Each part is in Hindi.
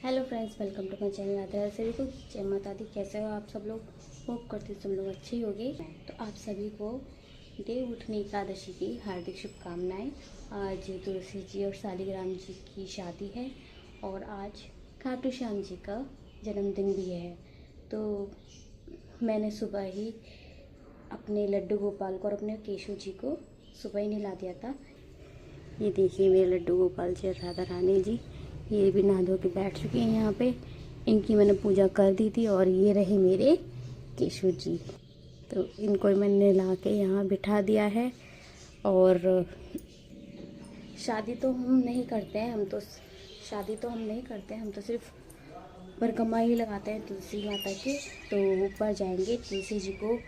Hello friends, welcome to my channel. आते हैं सभी को जय माता दी। कैसे हो आप सब लोग? होप करते सब लोग अच्छे ही होंगे। तो आप सभी को देव उठनी एकादशी की हार्दिक शुभकामनाएं। आज तुलसी जी और शालिग्राम जी की शादी है और आज खाटू श्याम जी का जन्मदिन भी है। तो मैंने सुबह ही अपने लड्डू गोपाल को और अपने केशव जी को सुबह ही नहला दिया था। ये देखिए मेरे लड्डू गोपाल जी और राधा रानी जी, ये भी नहा धो के बैठ चुके हैं यहाँ पे। इनकी मैंने पूजा कर दी थी और ये रहे मेरे केशव जी। तो इनको मैंने ला के यहाँ बिठा दिया है। और शादी तो हम नहीं करते हैं, हम तो सिर्फ परिक्रमा ही लगाते हैं तुलसी माता के। तो ऊपर जाएंगे, तुलसी जी को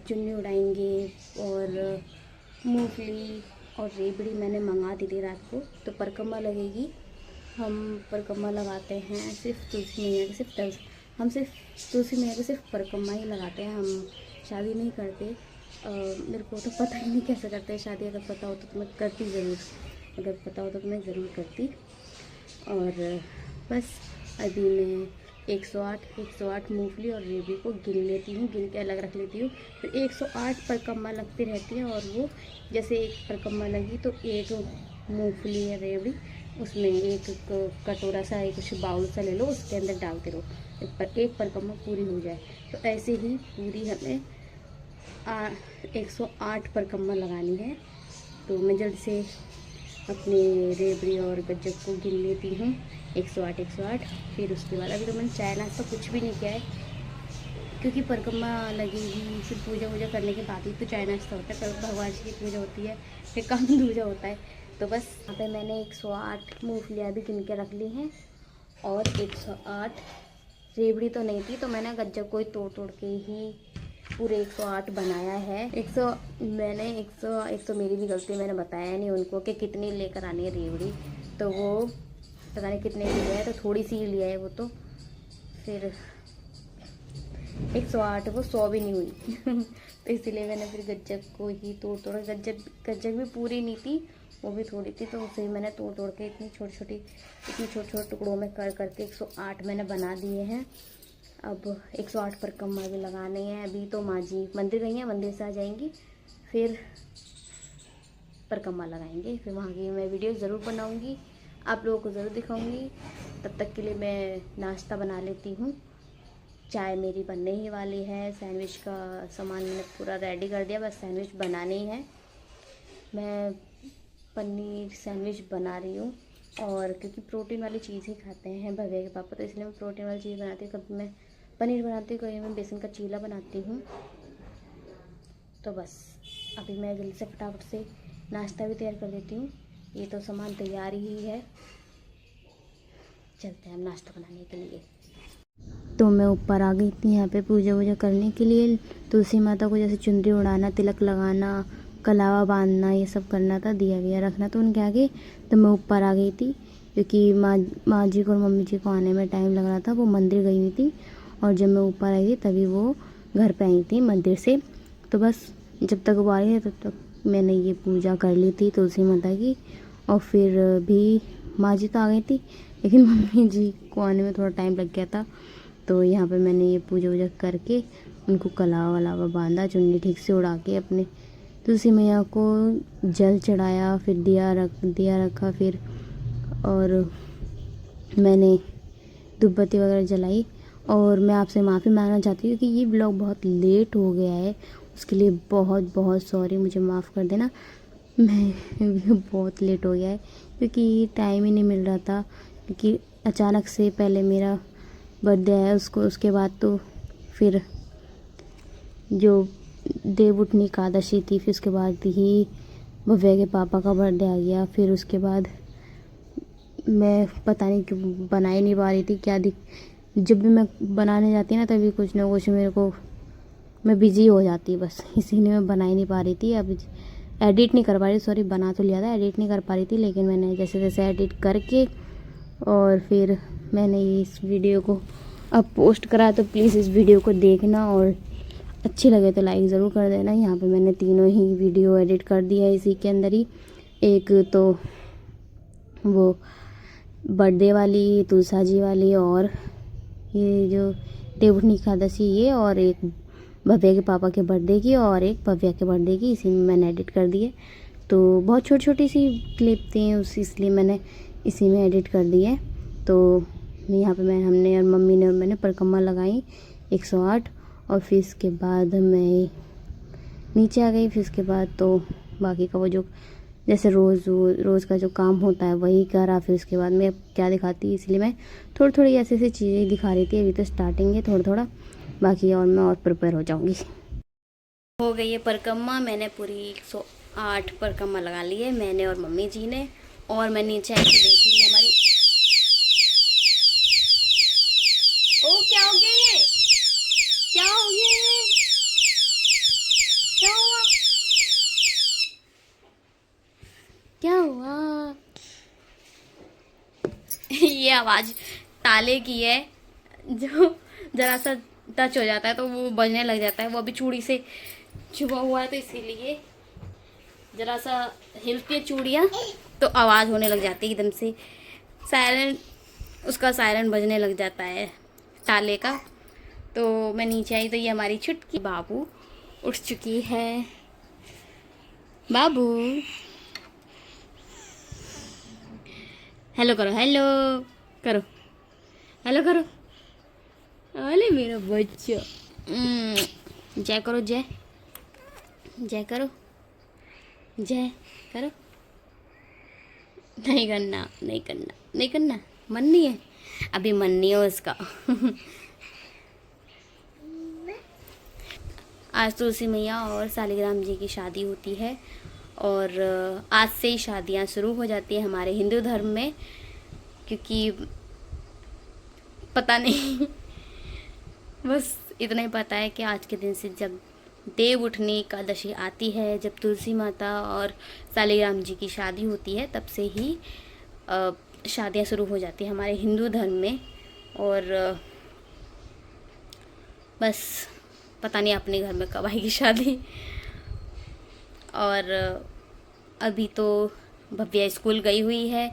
चुन्नी उड़ाएंगे और मूंगफली और रेबड़ी मैंने मंगा दी थी रात को। तो परिक्रमा लगेगी। हम परिक्रमा लगाते हैं सिर्फ तुलसी मैया के, हम सिर्फ तुलसी मैया के सिर्फ परिक्रमा ही लगाते हैं। हम शादी नहीं करते। मेरे को तो पता ही नहीं कैसे करते हैं शादी। अगर पता होता तो मैं करती ज़रूर, करती। और बस अभी मैं 108 मूंगफली और रेबड़ी को गिन लेती हूँ, गिन के अलग रख लेती हूँ। फिर 108 परिक्रमा लगती रहती है। और वो जैसे एक परिक्रमा लगी तो एक मूंगफली या रेवड़ी उसमें एक कटोरा सा, एक कुछ बाउल सा ले लो, उसके अंदर डालते रहो, एक परिक्रमा पूरी हो जाए। तो ऐसे ही पूरी हमें 108 परिक्रमा लगानी है। तो मैं जल्द से अपने रेबड़ी और गज्जक को गिन लेती हूँ, 108। फिर उसके बाद अभी तो मैंने चाय नाश्ता कुछ भी नहीं किया है, क्योंकि परिक्रमा लगेगी। फिर पूजा वूजा करने के बाद ही तो चाय नाश्ता होता है। पर भगवान जी की पूजा होती है, फिर काम दूजा होता है। तो बस यहाँ पे मैंने 108 मूंगफलियाँ भी गिन के रख ली हैं और 108 रेबड़ी तो नहीं थी, तो मैंने गज्जक को ही तोड़ के ही पूरे 108 बनाया है। 100 मेरी भी गलती, मैंने बताया नहीं उनको कि कितनी लेकर आनी है रेवड़ी। तो वो पता नहीं कितने की लिया है, तो थोड़ी सी ही लिया है वो। तो फिर 108 वो 100 भी नहीं हुई तो इसीलिए मैंने फिर गज्जक को ही तोड़ गज्जक भी पूरी नहीं थी, वो भी थोड़ी थी। तो उसे ही मैंने तोड़ के इतने छोटे टुकड़ों में करके 108 मैंने बना दिए हैं। अब 108 परिक्रमा भी लगाने हैं। अभी तो माँ जी मंदिर गई हैं, मंदिर से आ जाएंगी, फिर परिक्रमा लगाएंगे। फिर वहाँ की मैं वीडियो ज़रूर बनाऊँगी, आप लोगों को ज़रूर दिखाऊँगी। तब तक के लिए मैं नाश्ता बना लेती हूँ। चाय मेरी बनने ही वाली है। सैंडविच का सामान मैंने पूरा रेडी कर दिया, बस सैंडविच बनानी है। मैं पनीर सैंडविच बना रही हूँ, और क्योंकि प्रोटीन वाली चीज़ ही खाते हैं भव्य के पापा, तो इसलिए मैं प्रोटीन वाली चीज़ बनाती हूँ। कभी मैं पनीर बनाती हूँ, कभी मैं बेसन का चीला बनाती हूँ। तो बस अभी मैं जल्दी से फटाफट से नाश्ता भी तैयार कर देती हूँ। ये तो सामान तैयार ही है, चलते हैं हम नाश्ता बनाने के लिए। तो मैं ऊपर आ गई थी यहाँ पे पूजा वूजा करने के लिए। तुलसी माता को जैसे चुनरी उड़ाना, तिलक लगाना, कलावा बांधना, ये सब करना था, दिया विया रखना तो उनके आगे। तो मैं ऊपर आ गई थी, क्योंकि माँ जी को और मम्मी जी को आने में टाइम लग रहा था। वो मंदिर गई हुई थी, और जब मैं ऊपर आई थी तभी वो घर पर आई थी मंदिर से। तो बस जब तक वो आ रही तब तक मैंने ये पूजा कर ली थी तुलसी माता की। और फिर भी माँ जी तो आ गई थी, लेकिन मम्मी जी को आने में थोड़ा टाइम लग गया था। तो यहाँ पे मैंने ये पूजा वूजा करके उनको कलावा वलावा बांधा, चुन्नी ठीक से उड़ा के अपने तुलसी मैया को जल चढ़ाया, फिर दिया रखा फिर। और मैंने धूपबत्ती वगैरह जलाई। और मैं आपसे माफ़ी मांगना चाहती हूँ कि ये ब्लॉग बहुत लेट हो गया है, उसके लिए बहुत बहुत सॉरी, मुझे माफ़ कर देना। मैं बहुत लेट हो गया है, क्योंकि टाइम ही नहीं मिल रहा था। क्योंकि अचानक से पहले मेरा बर्थडे आया, उसके बाद तो फिर जो देव उठनी एकादशी थी, फिर उसके बाद ही भव्या के पापा का बर्थडे आ गया। फिर उसके बाद मैं पता नहीं क्यों बना ही नहीं पा रही थी। जब भी मैं बनाने जाती ना, तभी कुछ ना कुछ मैं बिज़ी हो जाती, बस इसीलिए मैं बना ही नहीं पा रही थी। अब एडिट नहीं कर पा रही, सॉरी, बना तो लिया था, एडिट नहीं कर पा रही थी। लेकिन मैंने जैसे जैसे एडिट करके और फिर मैंने इस वीडियो को अब पोस्ट करा। तो प्लीज़ इस वीडियो को देखना, और अच्छी लगे तो लाइक ज़रूर कर देना। यहाँ पे मैंने तीनों ही वीडियो एडिट कर दिया है इसी के अंदर ही। एक तो वो बर्थडे वाली, तुलसा जी वाली, और ये जो देवउठनी एकादशी, ये और एक भव्या के पापा के बर्थडे की और एक भव्या के बर्थडे की, इसी में मैंने एडिट कर दी है। तो बहुत छोटी छोटी सी क्लिप थी इसलिए मैंने इसी में एडिट कर दी है। तो यहाँ पे हमने और मम्मी ने और मैंने परिक्रमा लगाई 108, और फिर इसके बाद मैं नीचे आ गई। फिर इसके बाद तो बाकी का वो जो जैसे रोज़ का जो काम होता है वही करा। फिर उसके बाद मैं क्या दिखाती, इसलिए मैं थोड़ी थोड़ी ऐसी ऐसी चीज़ें दिखा रही थी। अभी तो स्टार्टिंग है थोड़ा थोड़ा, बाकी और मैं और प्रिपेयर हो जाऊँगी। हो गई है परिक्रमा, मैंने पूरी 108 परिक्रमा लगा ली है, मैंने और मम्मी जी ने। और मैं नीचे आके देखी हमारी, ओ क्या हो गया ये, क्या हो गया ये, क्या हुआ, क्या हुआ? ये आवाज़ ताले की है, जो ज़रा सा टच हो जाता है तो वो बजने लग जाता है। वो अभी चूड़ी से छुपा हुआ है तो इसीलिए ज़रा सा हिलती है चूड़ियाँ तो आवाज़ होने लग जाती है एकदम से, सायरन, उसका सायरन बजने लग जाता है ताले का। तो मैं नीचे आई तो ये हमारी छुटकी बाबू उठ चुकी है। बाबू हेलो करो, हेलो करो, हेलो करो, अरे मेरा बच्चा, जय करो, जय जय करो, जय करो। नहीं करना, नहीं करना, नहीं करना, मन नहीं है अभी, मन नहीं है उसका। आज तुलसी मैया और सालिग्राम जी की शादी होती है, और आज से ही शादियां शुरू हो जाती है हमारे हिंदू धर्म में, क्योंकि पता नहीं, बस इतना ही पता है कि आज के दिन से जब देवउठनी एकादशी आती है, जब तुलसी माता और सालिग्राम जी की शादी होती है, तब से ही शादियां शुरू हो जाती है हमारे हिंदू धर्म में। और बस पता नहीं अपने घर में कब आएगी शादी। और अभी तो भव्या स्कूल गई हुई है।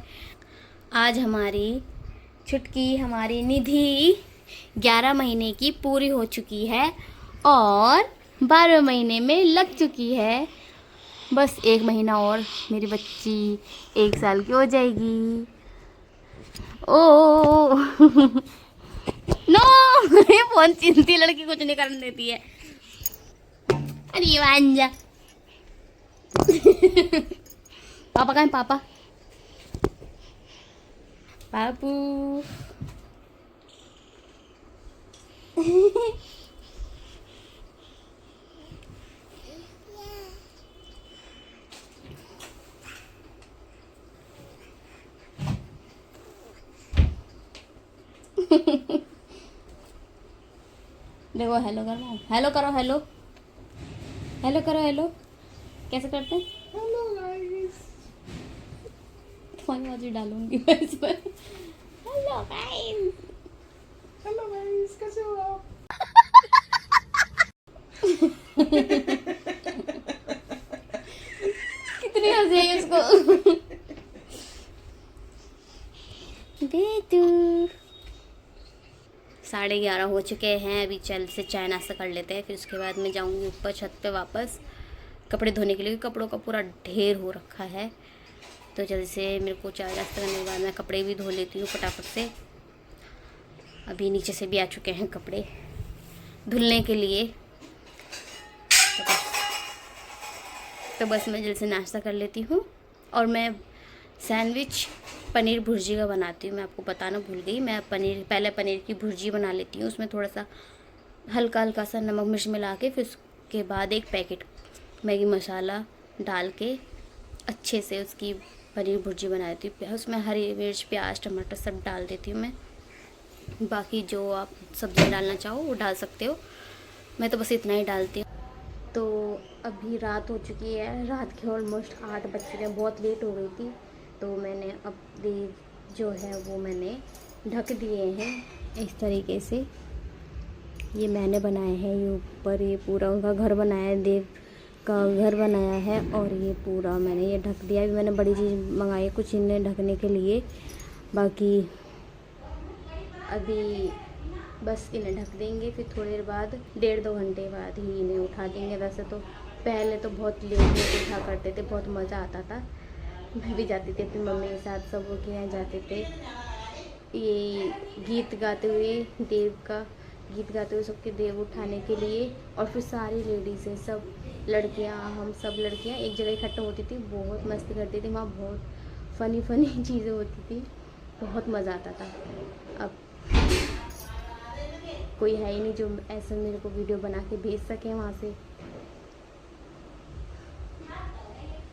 आज हमारी छुटकी, हमारी निधि 11 महीने की पूरी हो चुकी है और 12 महीने में लग चुकी है। बस 1 महीना और मेरी बच्ची 1 साल की हो जाएगी। ओ नो, ये फोन चिंती लड़की कुछ नहीं करने देती है। अरे वांजा पापा कहाँ है, पापा, पापू। देखो, हेलो करो, हेलो करो, हेलो, हेलो करो, हेलो कैसे करते हैं? हेलो गाइस, तुम्हारी आवाज़ डालूंगी मैं इस पर। हेलो गाइस, हेलो गाइस, कैसे हो आप? कितनी हंसी है इसको। बेटू 11:30 हो चुके हैं, अभी चल से चाय नाश्ता कर लेते हैं, फिर उसके बाद मैं जाऊंगी ऊपर छत पे वापस कपड़े धोने के लिए। कपड़ों का पूरा ढेर हो रखा है, तो जल्दी से मेरे को चाय नाश्ता करने के बाद मैं कपड़े भी धो लेती हूँ फटाफट से। अभी नीचे से भी आ चुके हैं कपड़े धुलने के लिए, तो बस मैं जल्दी से नाश्ता कर लेती हूँ। और मैं सैंडविच पनीर भुर्जी का बनाती हूँ, मैं आपको बताना भूल गई। मैं पहले पनीर की भुर्जी बना लेती हूँ, उसमें थोड़ा सा हल्का हल्का सा नमक मिर्च मिला के, फिर उसके बाद 1 पैकेट मैगी मसाला डाल के अच्छे से उसकी पनीर भुर्जी बना देती हूँ। उसमें हरी मिर्च, प्याज, टमाटर सब डाल देती हूँ मैं। बाकी जो आप सब्ज़ी डालना चाहो वो डाल सकते हो, मैं तो बस इतना ही डालती हूँ। तो अभी रात हो चुकी है, रात के ऑलमोस्ट 8 बज चुके हैं, बहुत लेट हो गई थी। तो मैंने अब देव जो है वो मैंने ढक दिए हैं इस तरीके से। ये मैंने बनाए हैं, ये ऊपर ये पूरा उनका घर बनाया है, देव का घर बनाया है, और ये पूरा मैंने ये ढक दिया। अभी मैंने बड़ी चीज़ मंगाई है कुछ इन्हें ढकने के लिए, बाकी अभी बस इन्हें ढक देंगे, फिर थोड़ी देर बाद 1.5-2 घंटे बाद ही इन्हें उठा देंगे। वैसे तो पहले तो बहुत लेट लेट उठा करते थे, बहुत मज़ा आता था। मैं भी जाती थी अपनी मम्मी के साथ, सब लोग के यहाँ जाते थे, ये गीत गाते हुए देव का गीत गाते हुए सबके देव उठाने के लिए। और फिर सारी लेडीज़ें, सब लड़कियाँ, हम सब लड़कियाँ एक जगह इकट्ठा होती थी, बहुत मस्ती करती थी वहाँ, बहुत फ़नी चीज़ें होती थी, बहुत मज़ा आता था। अब कोई है ही नहीं जो ऐसा मेरे को वीडियो बना के भेज सके वहाँ से।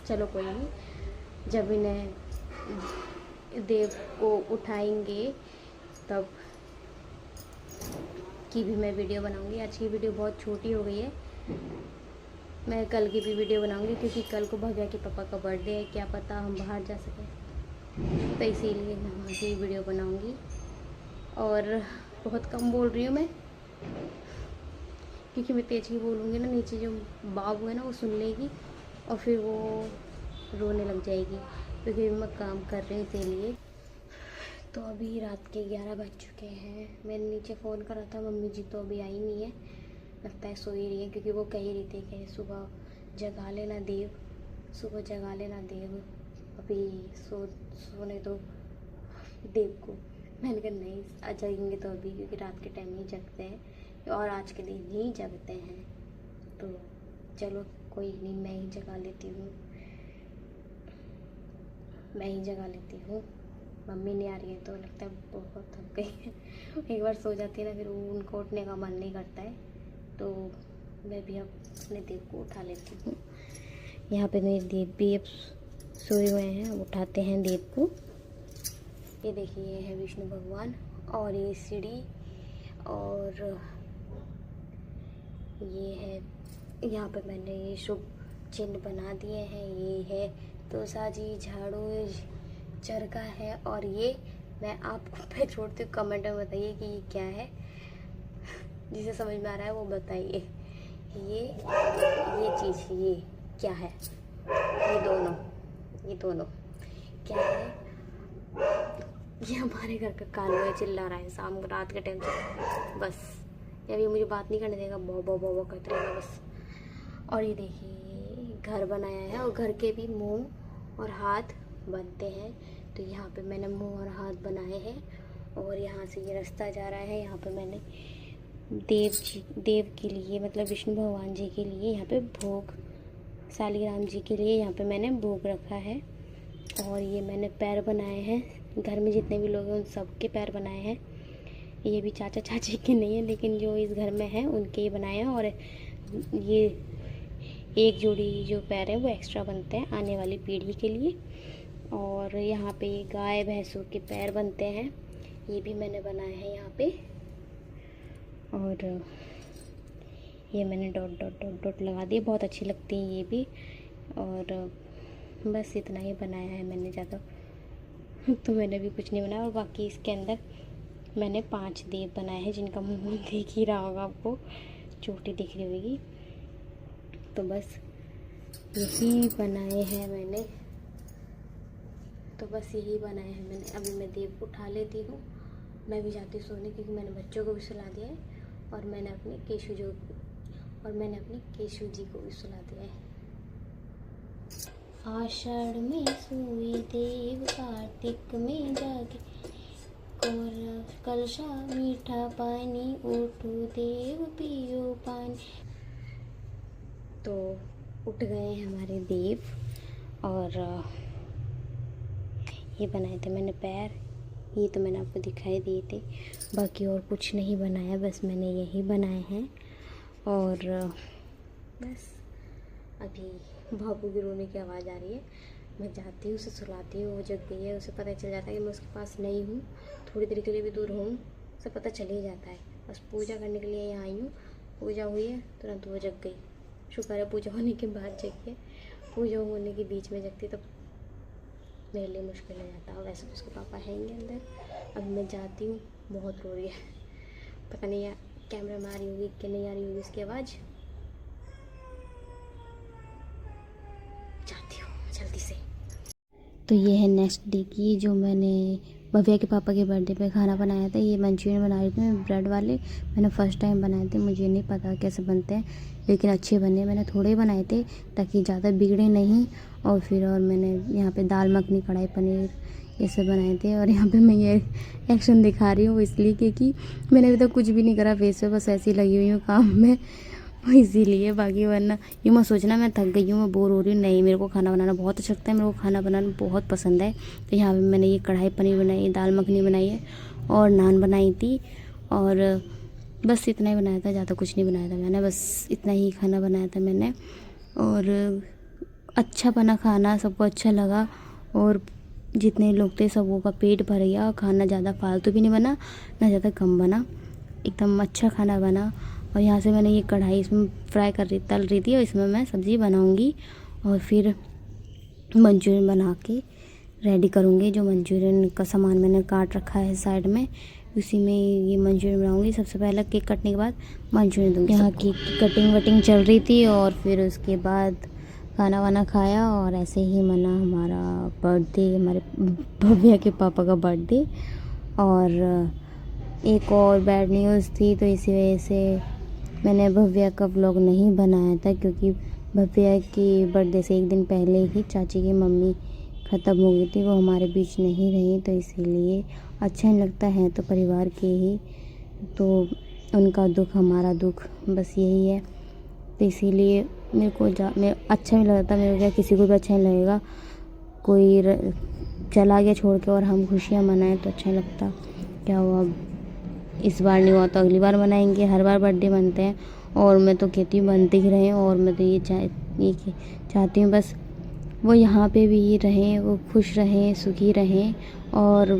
चलो कोई नहीं, जब इन्हें देव को उठाएंगे तब की भी मैं वीडियो बनाऊंगी। आज की वीडियो बहुत छोटी हो गई है, मैं कल की भी वीडियो बनाऊंगी क्योंकि कल को भव्या के पापा का बर्थडे है, क्या पता हम बाहर जा सकें, तो इसीलिए मैं वहाँ की वीडियो बनाऊंगी। और बहुत कम बोल रही हूँ मैं, क्योंकि मैं तेज ही बोलूँगी ना, नीचे जो बाबू है ना वो सुन लेगी और फिर वो रोने लग जाएगी, क्योंकि मैं काम कर रही हूँ इसीलिए। तो अभी रात के 11 बज चुके हैं। मैंने नीचे फ़ोन करा था, मम्मी जी तो अभी आई नहीं है, लगता है सो ही रही है, क्योंकि वो कह ही रही थी कि सुबह जगा लेना देव, सुबह जगा लेना देव, अभी सोने दो देव को। मैंने कहा नहीं, आ जाएंगे तो अभी, क्योंकि रात के टाइम ही जगते हैं और आज के दिन ही जगते हैं, तो चलो कोई नहीं, मैं ही जगा लेती हूँ, मैं ही जगा लेती हूँ। मम्मी नहीं आ रही है तो लगता है बहुत थक गई है। एक बार सो जाती है ना, फिर उनको उठने का मन नहीं करता है, तो मैं भी अब अपने देव को उठा लेती हूँ। यहाँ पे मेरे देव भी अब सोए हुए हैं, अब उठाते हैं देव को। ये देखिए, ये है विष्णु भगवान और ये सीढ़ी, और ये है, यहाँ पे मैंने ये शुभ चिन्ह बना दिए हैं। ये है तुलसा जी, झाड़ू, चरखा है, और ये मैं आपको पे छोड़ती हूँ, कमेंट में बताइए कि ये क्या है, जिसे समझ में आ रहा है वो बताइए। ये चीज़ ये क्या है, ये दोनों क्या है? ये हमारे घर का कानू है, चिल्ला रहा है शाम को, रात के टाइम से, बस या ये मुझे बात नहीं करने देगा, बो बो बो बो करते रहेगा बस। और ये देखिए, घर बनाया है और घर के भी मुंह और हाथ बनते हैं, तो यहाँ पे मैंने मुंह और हाथ बनाए हैं। और यहाँ से ये रास्ता जा रहा है, यहाँ पे मैंने देव के लिए, मतलब विष्णु भगवान जी के लिए यहाँ पे भोग, शालिग्राम जी के लिए यहाँ पे मैंने भोग रखा है। और ये मैंने पैर बनाए हैं, घर में जितने भी लोग हैं उन सब के पैर बनाए हैं। ये भी चाचा चाची के नहीं है, लेकिन जो इस घर में हैं उनके ही बनाए हैं। और ये एक जोड़ी जो पैर है वो एक्स्ट्रा बनते हैं आने वाली पीढ़ी के लिए। और यहाँ पे गाय भैंसों के पैर बनते हैं, ये भी मैंने बनाए हैं यहाँ पे। और ये मैंने डॉट डॉट डॉट डॉट लगा दिए, बहुत अच्छी लगती हैं ये भी। और बस इतना ही बनाया है मैंने, ज़्यादा तो मैंने भी कुछ नहीं बनाया। और बाकी इसके अंदर मैंने 5 देव बनाए हैं, जिनका मुंह दिख ही रहा होगा आपको, चोटी दिख रही होगी। तो बस यही बनाए हैं मैंने, अभी मैं देव को उठा लेती हूँ, मैं भी जाती हूँ सोने, क्योंकि मैंने बच्चों को भी सुला दिया है और मैंने अपने केशु जी को भी सुला दिया है। आषाढ़ में सोए देव, कार्तिक में जागे, कलशा मीठा पानी, उठो देव पियो पानी। तो उठ गए हमारे देव, और ये बनाए थे मैंने पैर, ये तो मैंने आपको दिखाई दिए थे, बाकी और कुछ नहीं बनाया, बस मैंने यही बनाए हैं। और बस अभी बाबू की रोने की आवाज़ आ रही है, मैं जाती हूँ, उसे सुलाती हूँ, वो जग गई है, उसे पता चल जाता है कि मैं उसके पास नहीं हूँ, थोड़ी देर के लिए भी दूर हूँ, उसे पता चल ही जाता है। बस पूजा करने के लिए यहाँ आई हूँ, पूजा हुई है तुरंत वो जग गई, शुक्र है पूजा होने के बाद जगी है, पूजा होने के बीच में जगती तो मेरे लिए मुश्किल हो जाता। वैसे तो उसके पापा हैंगे अंदर। अब मैं जाती हूँ, बहुत रो रही है, पता नहीं यार कैमरा में आ रही होगी कि नहीं आ रही होगी उसकी आवाज़, जाती हूँ जल्दी से। तो ये है नेक्स्ट डे की जो मैंने भव्या के पापा के बर्थडे पे खाना बनाया था। ये मंचूरियन बना रही थी मैं, ब्रेड वाले। मैंने फ़र्स्ट टाइम बनाए थे, मुझे नहीं पता कैसे बनते हैं, लेकिन अच्छे बने। मैंने थोड़े ही बनाए थे ताकि ज़्यादा बिगड़े नहीं। और मैंने यहाँ पे दाल मखनी, कढ़ाई पनीर ये सब बनाए थे। और यहाँ पे मैं ये एक्शन दिखा रही हूँ इसलिए क्योंकि मैंने अभी तक कुछ भी नहीं करा फेस पे, बस ऐसी लगी हुई हूँ काम में, इसीलिए। बाकी वरना ये मत सोचना मैं थक गई हूँ, मैं बोर हो रही हूँ, नहीं। मेरे को खाना बनाना बहुत अच्छा लगता है, मेरे को खाना बनाना बहुत पसंद है। तो यहाँ पे मैंने ये कढ़ाई पनीर बनाई, दाल मखनी बनाई है और नान बनाई थी। और बस इतना ही बनाया था, ज़्यादा कुछ नहीं बनाया था मैंने, बस इतना ही खाना बनाया था मैंने। और अच्छा बना खाना, सबको अच्छा लगा। और जितने लोग थे सबों का पेट भर गया। खाना ज़्यादा फालतू भी नहीं बना, ना ज़्यादा कम बना, एकदम अच्छा खाना बना। और यहाँ से मैंने ये कढ़ाई इसमें तल रही थी और इसमें मैं सब्ज़ी बनाऊँगी और फिर मंचूरियन बना के रेडी करूँगी। जो मंचूरियन का सामान मैंने काट रखा है साइड में, उसी में ये मंचूरियन बनाऊँगी। सबसे पहले केक कटने के बाद मंचूरियन दूँगी। यहाँ केक की कटिंग वटिंग चल रही थी और फिर उसके बाद खाना वाना खाया और ऐसे ही मना हमारा बर्थडे, हमारे भव्या के पापा का बर्थडे। और एक और बैड न्यूज़ थी, तो इसी वजह से मैंने भव्या का व्लॉग नहीं बनाया था, क्योंकि भव्या की बर्थडे से एक दिन पहले ही चाची की मम्मी ख़त्म हो गई थी, वो हमारे बीच नहीं रही। तो इसीलिए अच्छा नहीं लगता है तो परिवार के ही, तो उनका दुख हमारा दुख, बस यही है। तो इसीलिए मेरे को अच्छा नहीं लगता, मेरे को क्या, किसी को भी अच्छा नहीं लगेगा। कोई चला गया छोड़ के और हम खुशियाँ मनाएं तो अच्छा नहीं लगता। क्या हुआ, इस बार नहीं हुआ तो अगली बार मनाएंगे, हर बार बर्थडे मनते हैं। और मैं तो कहती हूँ बनते ही रहें। और मैं तो ये चाहती हूँ बस वो यहाँ पे भी रहें, वो खुश रहें, सुखी रहें और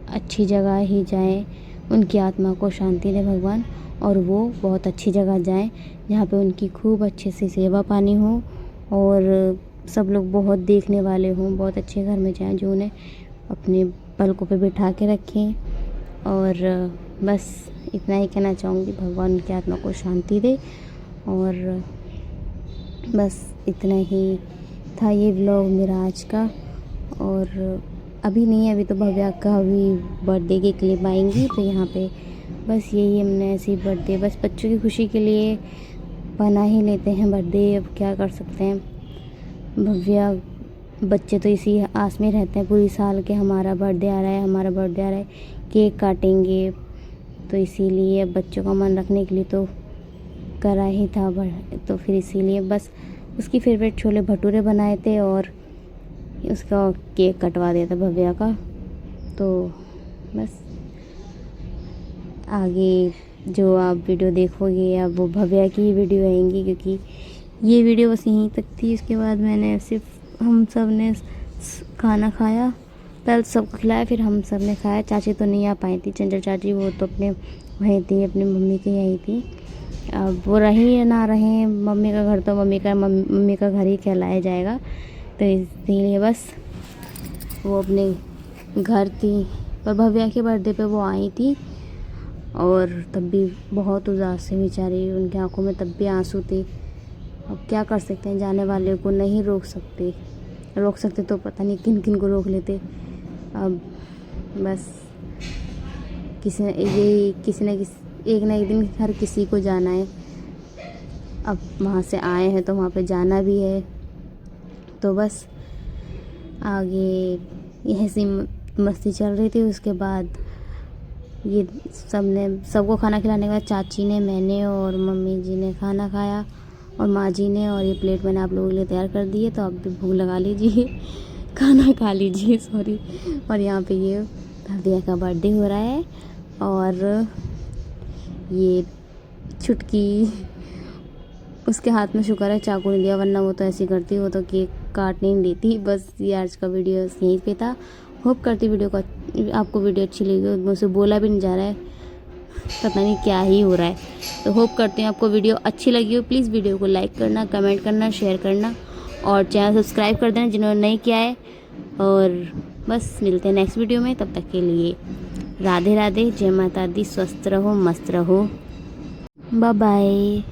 अच्छी जगह ही जाएं। उनकी आत्मा को शांति दे भगवान, और वो बहुत अच्छी जगह जाएं जहाँ पे उनकी खूब अच्छे से सेवा पानी हो और सब लोग बहुत देखने वाले हों। बहुत अच्छे घर में जाएं जो उन्हें अपने पलकों पे बिठा के रखें। और बस इतना ही कहना चाहूँगी, भगवान उनकी आत्मा को शांति दे। और बस इतना ही था ये व्लॉग मेरा आज का। और अभी नहीं, अभी तो भव्या का भी बर्थडे की क्लिप आएंगी, तो यहाँ पे बस यही हमने ऐसी बर्थडे, बस बच्चों की खुशी के लिए बना ही लेते हैं बर्थडे, अब क्या कर सकते हैं। भव्या बच्चे तो इसी आस में रहते हैं पूरी साल के, हमारा बर्थडे आ रहा है, हमारा बर्थडे आ रहा है, केक काटेंगे। तो इसीलिए बच्चों का मन रखने के लिए तो करा ही था, तो फिर इसीलिए बस उसकी फेवरेट छोले भटूरे बनाए थे और उसका केक कटवा दिया था भव्या का। तो बस आगे जो आप वीडियो देखोगे अब वो भव्या की वीडियो आएंगी, क्योंकि ये वीडियो बस यहीं तक थी। उसके बाद मैंने सिर्फ हम सब ने खाना खाया, पहले सबको खिलाया फिर हम सब ने खाया। चाची तो नहीं आ पाई थी, चंचल चाची, वो तो अपने वहीं थी, अपनी मम्मी के यहीं थी। अब वो रही या ना रहे, मम्मी का घर तो मम्मी का घर ही कहलाया जाएगा। तो इसलिए बस वो अपने घर थी। पर भव्या के बर्थडे पे वो आई थी और तब भी बहुत उदास थी बेचारी, उनकी आंखों में तब भी आंसू थे। अब क्या कर सकते हैं, जाने वाले को नहीं रोक सकते तो पता नहीं किन किन को रोक लेते। अब बस किसी न एक ना एक दिन हर किसी को जाना है। अब वहाँ से आए हैं तो वहाँ पे जाना भी है। तो बस आगे यह सी मस्ती चल रही थी। उसके बाद ये सबको खाना खिलाने के बाद चाची ने, मैंने और मम्मी जी ने खाना खाया और माँ जी ने, और ये प्लेट मैंने आप लोगों के लिए तैयार कर दी है, तो आप भी भूख लगा लीजिए, खाना खा लीजिए, सॉरी। और यहाँ पे ये भव्या का बर्थडे हो रहा है और ये छुटकी उसके हाथ में शुक्र है चाकू नहीं दिया, वरना वो तो ऐसी करती, वो तो केक काटने नहीं देती। बस ये आज का वीडियो यहीं पे था। होप करती आपको वीडियो अच्छी लगी। मुझसे बोला भी नहीं जा रहा है, पता नहीं क्या ही हो रहा है। तो होप करते हैं आपको वीडियो अच्छी लगी हो। प्लीज़ वीडियो को लाइक करना, कमेंट करना, शेयर करना और चैनल सब्सक्राइब कर देना जिन्होंने नहीं किया है। और बस मिलते हैं नेक्स्ट वीडियो में, तब तक के लिए राधे राधे, जय माता दी, स्वस्थ रहो, मस्त रहो, बाय बाय।